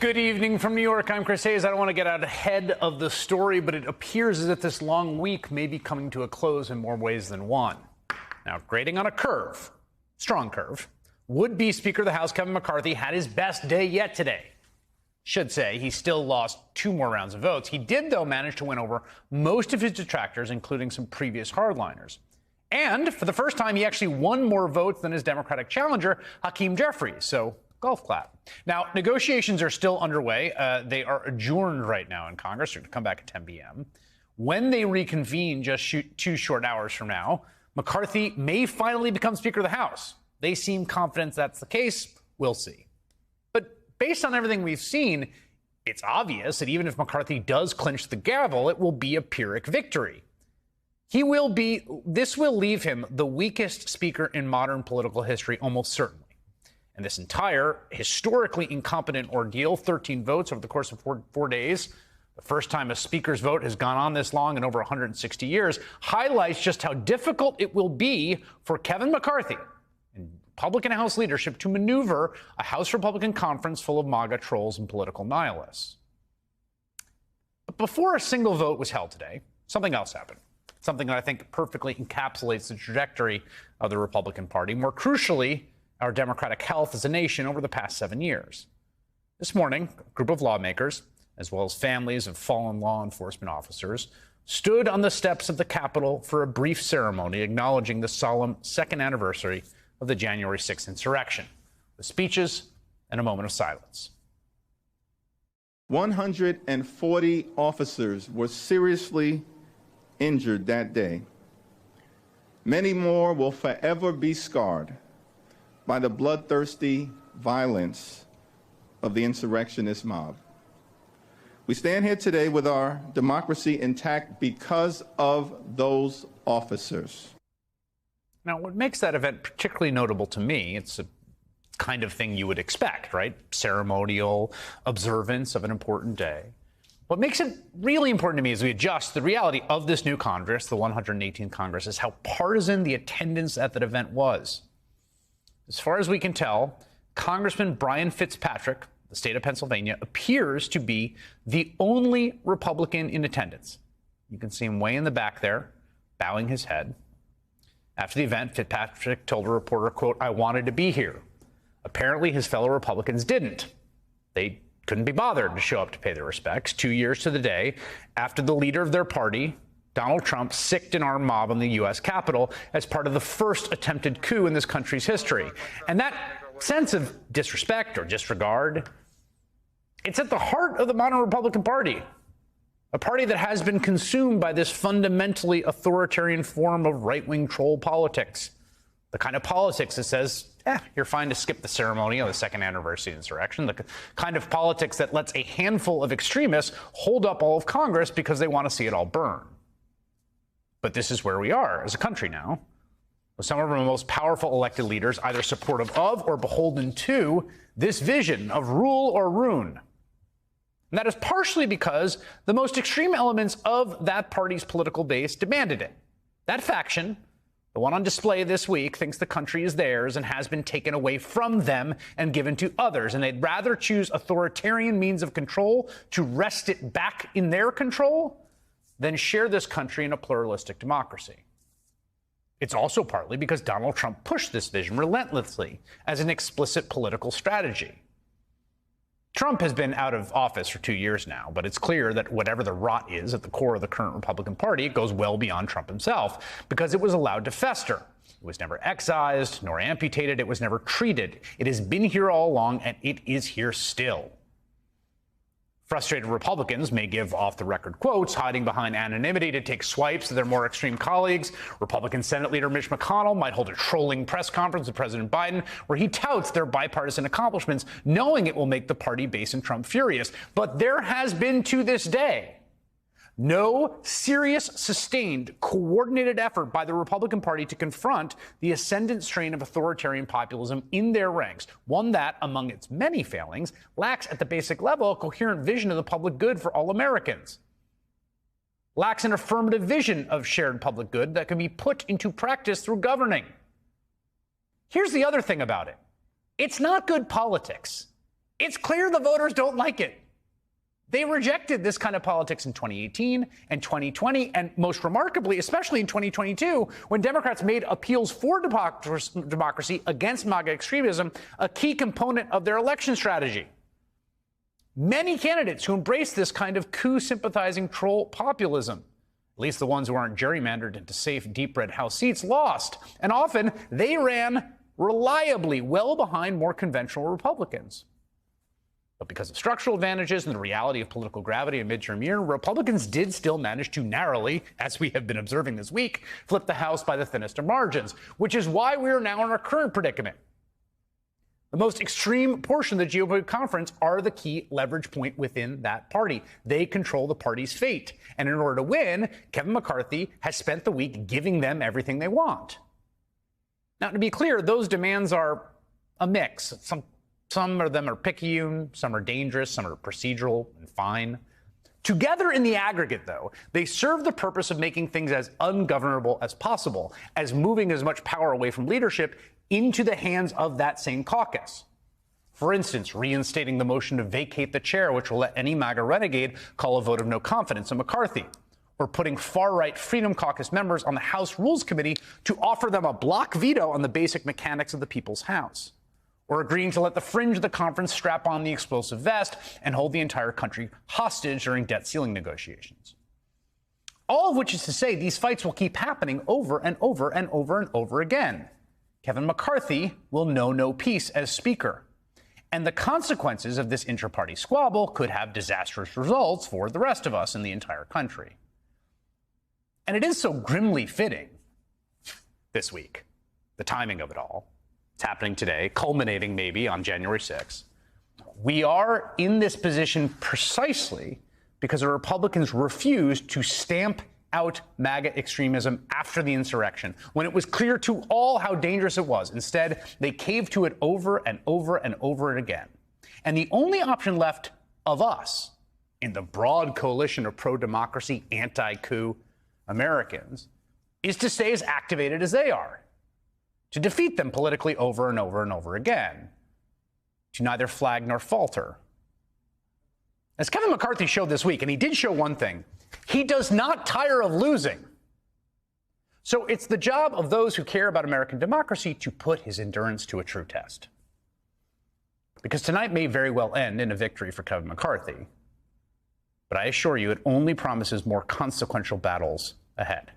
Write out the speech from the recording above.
Good evening from New York. I'm Chris Hayes. I don't want to get out ahead of the story, but it appears as if this long week may be coming to a close in more ways than one. Now, grading on a curve, strong curve, would-be Speaker of the House Kevin McCarthy had his best day yet today. Should say he still lost 2 more rounds of votes. He did, though, manage to win over most of his detractors, including some previous hardliners. And for the first time, he actually won more votes than his Democratic challenger, Hakeem Jeffries. So golf clap. Now, negotiations are still underway. They are adjourned right now in Congress. They're going to come back at 10 p.m. When they reconvene just 2 short hours from now, McCarthy may finally become Speaker of the House. They seem confident that's the case. We'll see. But based on everything we've seen, it's obvious that even if McCarthy does clinch the gavel, it will be a Pyrrhic victory. This will leave him the weakest speaker in modern political history, almost certainly. And this entire historically incompetent ordeal, 13 votes over the course of 4 days, the first time a speaker's vote has gone on this long in over 160 years, highlights just how difficult it will be for Kevin McCarthy and Republican House leadership to maneuver a House Republican conference full of MAGA trolls and political nihilists. But before a single vote was held today, something else happened. Something that I think perfectly encapsulates the trajectory of the Republican Party. More crucially, our democratic health as a nation over the past 7 years. This morning, a group of lawmakers, as well as families of fallen law enforcement officers, stood on the steps of the Capitol for a brief ceremony acknowledging the solemn second anniversary of the January 6th insurrection, with speeches and a moment of silence. 140 officers were seriously injured that day. Many more will forever be scarred by the bloodthirsty violence of the insurrectionist mob. We stand here today with our democracy intact because of those officers. Now, what makes that event particularly notable to me, it's a kind of thing you would expect, right? Ceremonial observance of an important day. What makes it really important to me as we adjust the reality of this new Congress, the 118th Congress, is how partisan the attendance at that event was. As far as we can tell, Congressman Brian Fitzpatrick, the state of Pennsylvania, appears to be the only Republican in attendance. You can see him way in the back there, bowing his head. After the event, Fitzpatrick told a reporter, quote, "I wanted to be here." Apparently, his fellow Republicans didn't. They couldn't be bothered to show up to pay their respects 2 years to the day after the leader of their party, Donald Trump, sicked an armed mob on the U.S. Capitol as part of the first attempted coup in this country's history. And that sense of disrespect or disregard, it's at the heart of the modern Republican Party, a party that has been consumed by this fundamentally authoritarian form of right-wing troll politics, the kind of politics that says, you're fine to skip the ceremony on the second anniversary of the insurrection, the kind of politics that lets a handful of extremists hold up all of Congress because they want to see it all burn. But this is where we are as a country now, with some of our most powerful elected leaders either supportive of or beholden to this vision of rule or ruin. And that is partially because the most extreme elements of that party's political base demanded it. That faction, the one on display this week, thinks the country is theirs and has been taken away from them and given to others. And they'd rather choose authoritarian means of control to wrest it back in their control than share this country in a pluralistic democracy. It's also partly because Donald Trump pushed this vision relentlessly as an explicit political strategy. Trump has been out of office for 2 years now, but it's clear that whatever the rot is at the core of the current Republican Party, it goes well beyond Trump himself, because it was allowed to fester. It was never excised nor amputated. It was never treated. It has been here all along, and it is here still. Frustrated Republicans may give off-the-record quotes, hiding behind anonymity to take swipes at their more extreme colleagues. Republican Senate leader Mitch McConnell might hold a trolling press conference with President Biden where he touts their bipartisan accomplishments, knowing it will make the party base and Trump furious. But there has been, to this day, no serious, sustained, coordinated effort by the Republican Party to confront the ascendant strain of authoritarian populism in their ranks, one that, among its many failings, lacks at the basic level a coherent vision of the public good for all Americans, lacks an affirmative vision of shared public good that can be put into practice through governing. Here's the other thing about it. It's not good politics. It's clear the voters don't like it. They rejected this kind of politics in 2018 and 2020, and most remarkably, especially in 2022, when Democrats made appeals for democracy against MAGA extremism a key component of their election strategy. Many candidates who embraced this kind of coup-sympathizing troll populism, at least the ones who aren't gerrymandered into safe, deep red House seats, lost. And often they ran reliably well behind more conventional Republicans. But because of structural advantages and the reality of political gravity in midterm year, Republicans did still manage to narrowly, as we have been observing this week, flip the House by the thinnest of margins, which is why we are now in our current predicament. The most extreme portion of the GOP conference are the key leverage point within that party. They control the party's fate. And in order to win, Kevin McCarthy has spent the week giving them everything they want. Now, to be clear, those demands are a mix. Some of them are picayune, some are dangerous, some are procedural and fine. Together in the aggregate, though, they serve the purpose of making things as ungovernable as possible, as moving as much power away from leadership into the hands of that same caucus. For instance, reinstating the motion to vacate the chair, which will let any MAGA renegade call a vote of no confidence in McCarthy, or putting far-right Freedom Caucus members on the House Rules Committee to offer them a block veto on the basic mechanics of the People's House, or agreeing to let the fringe of the conference strap on the explosive vest and hold the entire country hostage during debt ceiling negotiations. All of which is to say these fights will keep happening over and over and over and over again. Kevin McCarthy will know no peace as Speaker. And the consequences of this intra-party squabble could have disastrous results for the rest of us in the entire country. And it is so grimly fitting this week, the timing of it all. It's happening today, culminating maybe on January 6th. We are in this position precisely because the Republicans refused to stamp out MAGA extremism after the insurrection, when it was clear to all how dangerous it was. Instead, they caved to it over and over and over again. And the only option left of us in the broad coalition of pro-democracy, anti-coup Americans is to stay as activated as they are, to defeat them politically over and over and over again, to neither flag nor falter. As Kevin McCarthy showed this week, and he did show one thing, he does not tire of losing. So it's the job of those who care about American democracy to put his endurance to a true test. Because tonight may very well end in a victory for Kevin McCarthy. But I assure you, it only promises more consequential battles ahead.